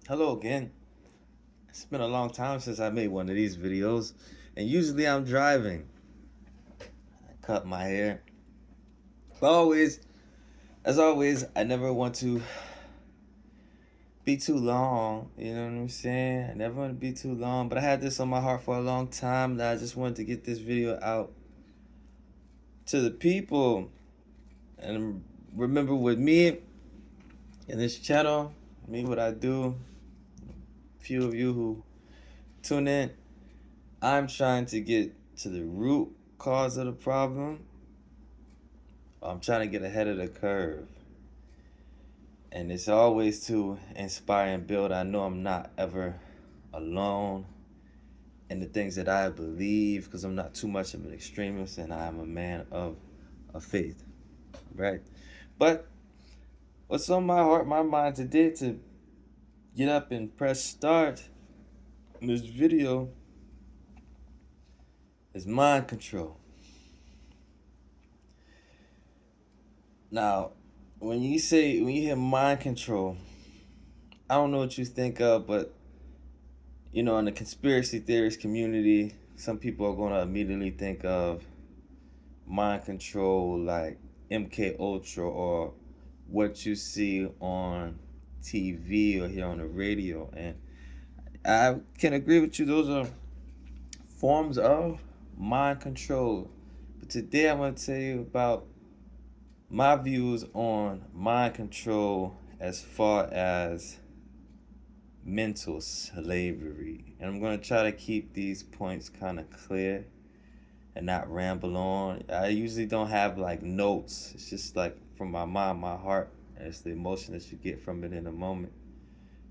Hello again. It's been a long time since I made one of these videos, and usually I'm driving. I cut my hair. But as always, I never want to be too long. You know what I'm saying? I never want to be too long, but I had this on my heart for a long time that I just wanted to get this video out to the people. And remember, with me in this channel, me what I do, few of you who tune in, I'm trying to get to the root cause of the problem. I'm trying to get ahead of the curve. And it's always to inspire and build. I know I'm not ever alone in the things that I believe because I'm not too much of an extremist and I'm a man of faith. Right? But what's on my heart, my mind today to get up and press start in this video is mind control. Now, when you hear mind control, I don't know what you think of, but in the conspiracy theorist community, some people are going to immediately think of mind control like MK Ultra or what you see on TV or hear on the radio. And I can agree with you, those are forms of mind control. But today I'm going to tell you about my views on mind control as far as mental slavery. And I'm going to try to keep these points kind of clear and not ramble on. I usually don't have like notes. It's just like from my mind, my heart, and it's the emotion that you get from it in a moment.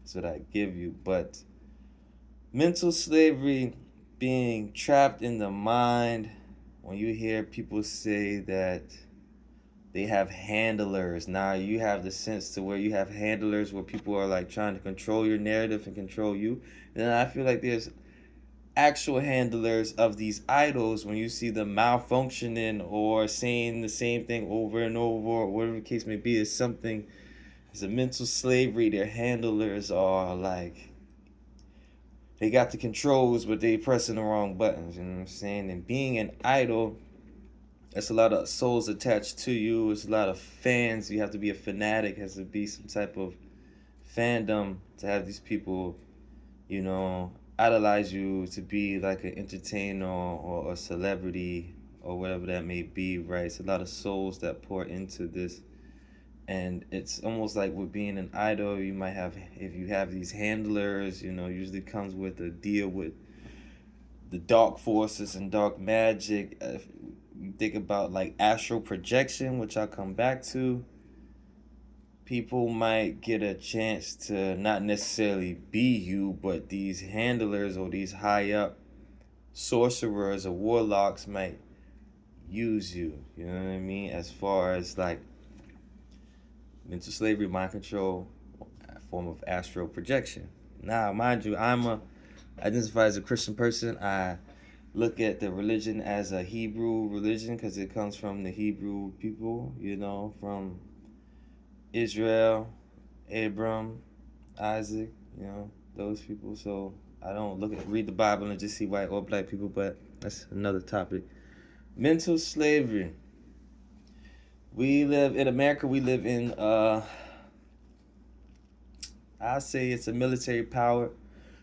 That's what I give you. But mental slavery, being trapped in the mind, when you hear people say that they have handlers. Now you have the sense to where you have handlers where people are like trying to control your narrative and control you. And then I feel like there's actual handlers of these idols when you see them malfunctioning or saying the same thing over and over or whatever the case may be. It's something, it's a mental slavery. Their handlers are like, they got the controls but they pressing the wrong buttons, you know what I'm saying? And being an idol, that's a lot of souls attached to you. It's a lot of fans. You have to be a fanatic. It has to be some type of fandom to have these people, idolize you to be like an entertainer or a celebrity or whatever that may be, right? It's a lot of souls that pour into this. And it's almost like with being an idol, you might have, if you have these handlers, usually comes with a deal with the dark forces and dark magic. If you think about like astral projection, which I'll come back to, people might get a chance to not necessarily be you, but these handlers or these high up sorcerers or warlocks might use you. You know what I mean? As far as like mental slavery, mind control, a form of astral projection. Now, mind you, identify as a Christian person. I look at the religion as a Hebrew religion because it comes from the Hebrew people, from Israel, Abram, Isaac, those people. So I don't read the Bible and just see white or black people, but that's another topic. Mental slavery. We live in America. We live in, I say it's a military power.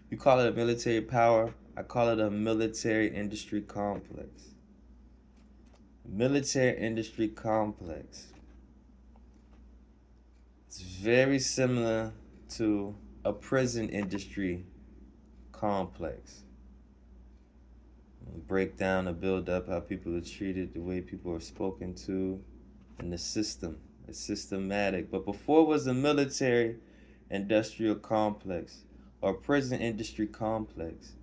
You call it a military power. I call it a military industry complex. Military industry complex. It's very similar to a prison industry complex. Break down and build up how people are treated, the way people are spoken to, and the system. It's systematic. But before it was a military industrial complex or prison industry complex,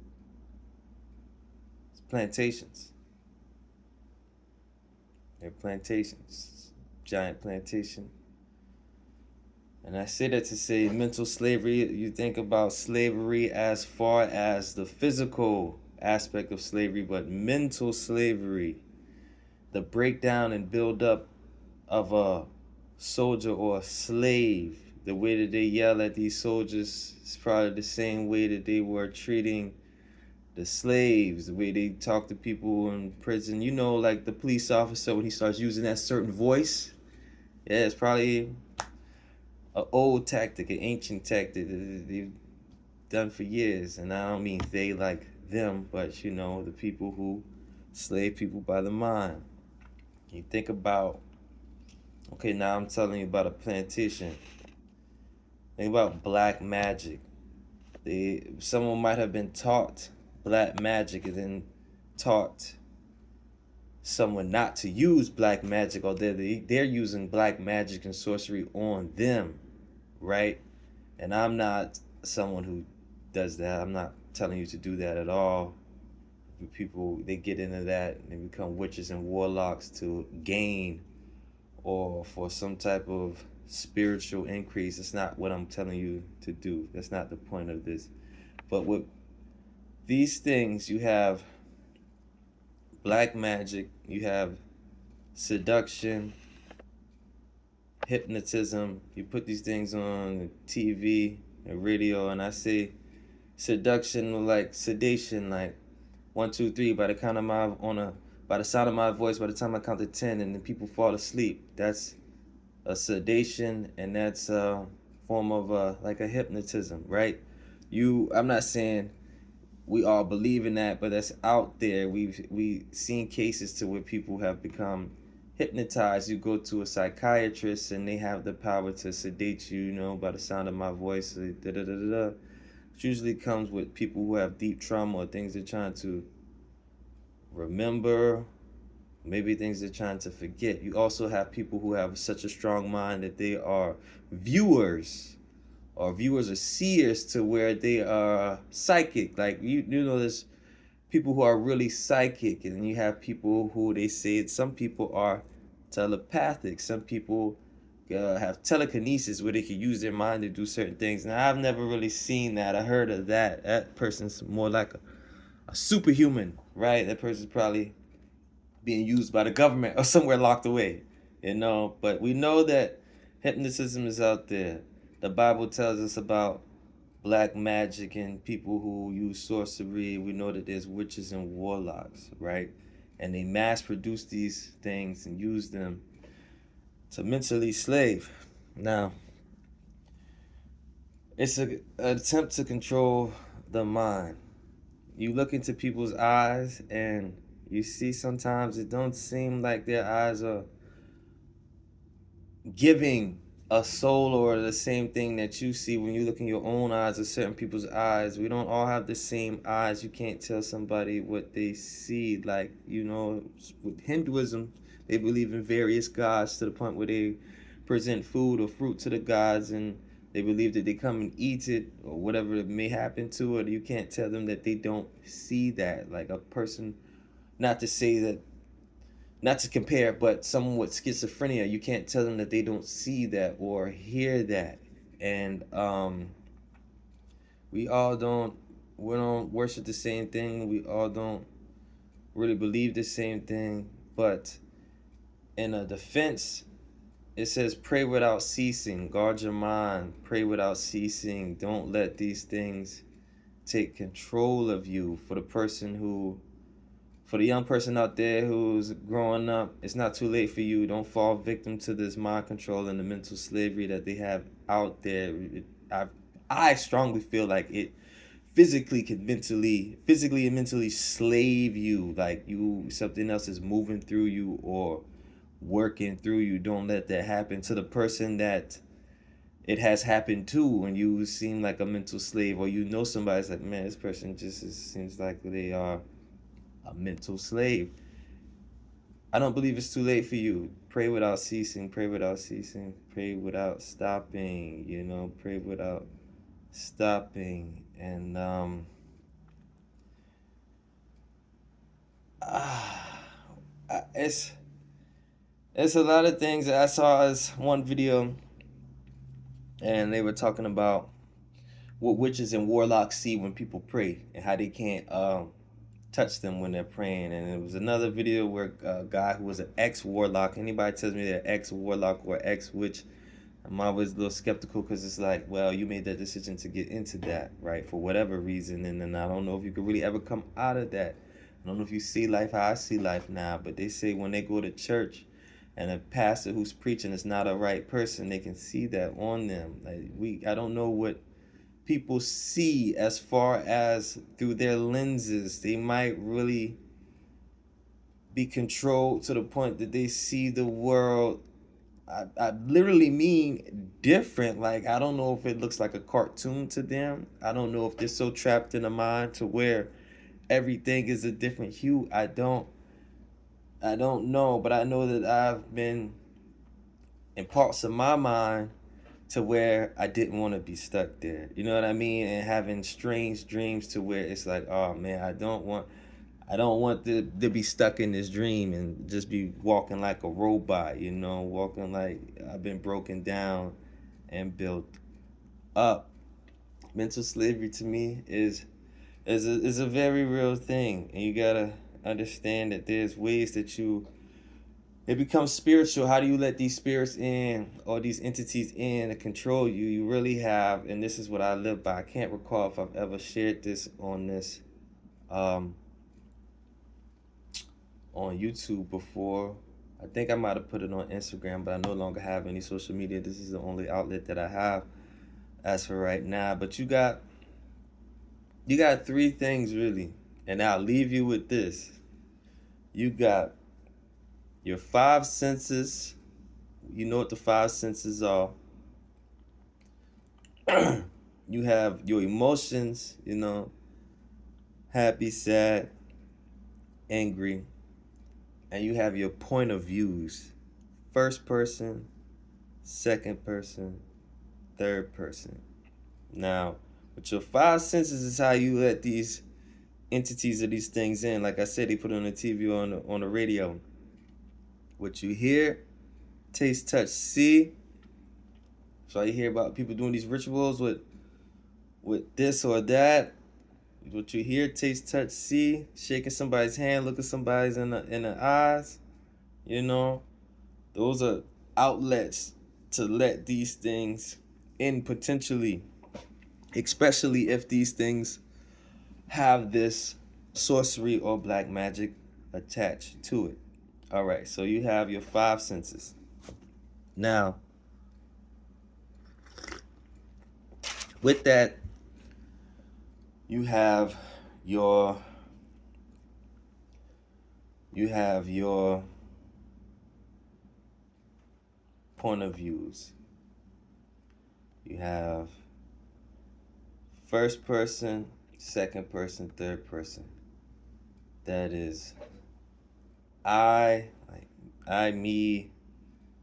it's plantations. They're plantations. Giant plantation. And I say that to say mental slavery, you think about slavery as far as the physical aspect of slavery, but mental slavery, the breakdown and build up of a soldier or a slave, The way that they yell at these soldiers is probably the same way that they were treating the slaves, the way they talk to people in prison. You know, like the police officer, when he starts using that certain voice, yeah, it's probably an old tactic, an ancient tactic that they've done for years. And I don't mean they like them, but you know, the people who slave people by the mind. You think about, okay, now I'm telling you about a plantation. Think about black magic. Someone might have been taught black magic and then taught someone not to use black magic, or they're using black magic and sorcery on them, right? And I'm not someone who does that. I'm not telling you to do that at all. People, they get into that and they become witches and warlocks to gain or for some type of spiritual increase. It's not what I'm telling you to do. That's not the point of this. But with these things, you have black magic, you have seduction, hypnotism. You put these things on TV and radio, and I say seduction like sedation, like 1, 2, 3. By the count of by the sound of my voice, by the time I count to 10, and then people fall asleep. That's a sedation, and that's a form of like a hypnotism, right? I'm not saying we all believe in that, but that's out there. We've seen cases to where people have become hypnotized. You go to a psychiatrist and they have the power to sedate you, you know, by the sound of my voice. Da, da, da, da, da. It usually comes with people who have deep trauma or things they're trying to remember, maybe things they're trying to forget. You also have people who have such a strong mind that they are viewers or seers, to where they are psychic. Like you know, there's people who are really psychic, and you have people who they say some people are telepathic. Some people have telekinesis where they can use their mind to do certain things. Now I've never really seen that. I heard of that. That person's more like a superhuman, right? That person's probably being used by the government or somewhere locked away, you know. But we know that hypnotism is out there. The Bible tells us about black magic and people who use sorcery. We know that there's witches and warlocks, right? And they mass produce these things and use them to mentally slave. Now, it's an attempt to control the mind. You look into people's eyes and you see sometimes it don't seem like their eyes are giving a soul or the same thing that you see when you look in your own eyes or certain people's eyes. We don't all have the same eyes. You can't tell somebody what they see. Like, you know, with Hinduism, they believe in various gods to the point where they present food or fruit to the gods, and they believe that they come and eat it or whatever may happen to it. You can't tell them that they don't see that. Like a person, not to say that, not to compare, but someone with schizophrenia, you can't tell them that they don't see that or hear that. And we don't worship the same thing. We all don't really believe the same thing. But in a defense, it says pray without ceasing. Guard your mind. Pray without ceasing. Don't let these things take control of you. For the young person out there who's growing up, it's not too late for you. Don't fall victim to this mind control and the mental slavery that they have out there. I strongly feel like it physically and mentally slave you. Like something else is moving through you or working through you. Don't let that happen to the person that it has happened to, when you seem like a mental slave, or you know somebody's like, man, this person seems like they are a mental slave. I don't believe it's too late for you. Pray without ceasing. Pray without ceasing. Pray without stopping. You know, pray without stopping. And it's a lot of things. I saw as one video, and they were talking about what witches and warlocks see when people pray and how they can't touch them when they're praying. And it was another video where a guy who was an ex-warlock, anybody tells me they're ex-warlock or ex-witch, I'm always a little skeptical because it's like, well, you made that decision to get into that, right? For whatever reason. And then I don't know if you could really ever come out of that. I don't know if you see life how I see life now, but they say when they go to church and a pastor who's preaching is not a right person, they can see that on them. I don't know what people see as far as through their lenses. They might really be controlled to the point that they see the world. I literally mean different. Like, I don't know if it looks like a cartoon to them. I don't know if they're so trapped in a mind to where everything is a different hue. I don't know, but I know that I've been in parts of my mind to where I didn't want to be stuck there. You know what I mean? And having strange dreams to where it's like, oh man, I don't want to be stuck in this dream and just be walking like a robot, walking like I've been broken down and built up. Mental slavery to me is a very real thing, and you gotta understand that there's ways that it becomes spiritual. How do you let these spirits in or these entities in to control you? You really have, and this is what I live by. I can't recall if I've ever shared this um, on YouTube before. I think I might have put it on Instagram, but I no longer have any social media. This is the only outlet that I have as for right now. But you got three things really, and I'll leave you with this. You got your five senses. You know what the five senses are. You have your emotions, happy, sad, angry, and you have your point of views. First person, second person, third person. Now, with your five senses is how you let these entities or these things in. Like I said, they put it on the TV or on the radio. What you hear, taste, touch, see. So you hear about people doing these rituals with this or that. What you hear, taste, touch, see, shaking somebody's hand, looking somebody's in the eyes, you know, those are outlets to let these things in potentially, especially if these things have this sorcery or black magic attached to it. All right, so you have your five senses. Now, with that, you have your you have your point of views. You have first person, second person, third person. That is like me,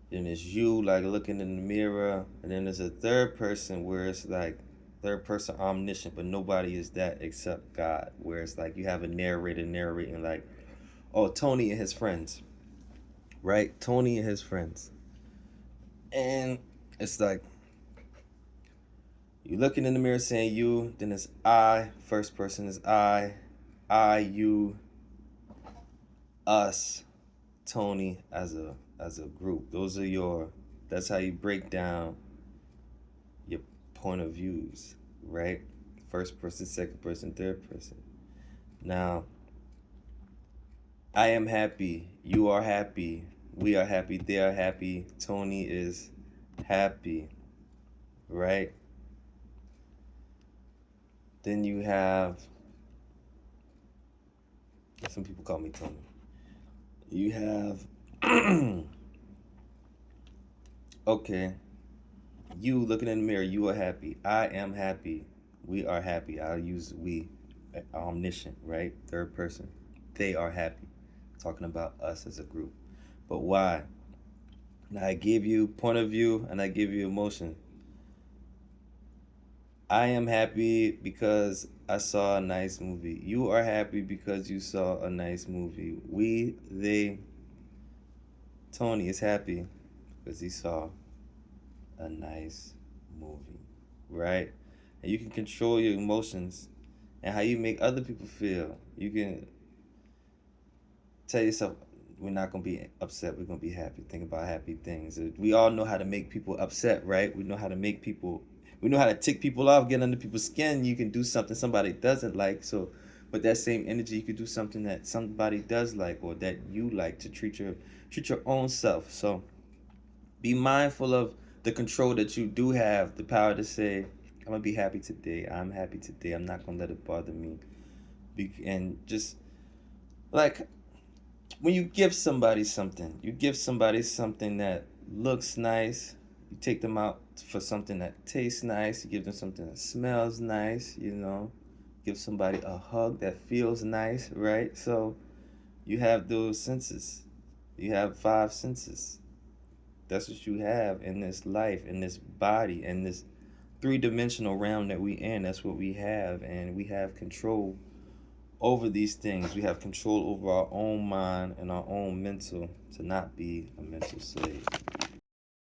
then there's you, like looking in the mirror, and then there's a third person where it's like third person omniscient, but nobody is that except God. Where it's like you have a narrator narrating, like, oh, Tony and his friends, right? Tony and his friends. And it's like you looking in the mirror saying you, then it's I, first person is I, you, us, Tony as a group. That's how you break down your point of views, right? First person, second person, third person. Now, I am happy, you are happy, we are happy, they are happy, Tony is happy, right? Then you have, some people call me Tony. You have, okay, you looking in the mirror, you are happy. I am happy. We are happy. I'll use we, omniscient, right? Third person. They are happy. Talking about us as a group. But why? Now I give you point of view and I give you emotion. I am happy because I saw a nice movie. You are happy because you saw a nice movie. Tony is happy because he saw a nice movie, right? And you can control your emotions and how you make other people feel. You can tell yourself, we're not gonna be upset. We're gonna be happy. Think about happy things. We all know how to make people upset, right? We know how to make people. We know how to tick people off, get under people's skin. You can do something somebody doesn't like. So, but that same energy, you could do something that somebody does like, or that you like, to treat your own self. So, be mindful of the control that you do have, the power to say, "I'm gonna be happy today. I'm happy today. I'm not gonna let it bother me." And just like, when you give somebody something, you give somebody something that looks nice. You take them out for something that tastes nice. You give them something that smells nice, Give somebody a hug that feels nice, right? So you have those senses. You have five senses. That's what you have in this life, in this body, in this three-dimensional realm that we in. That's what we have, and we have control over these things. We have control over our own mind and our own mental, to not be a mental slave.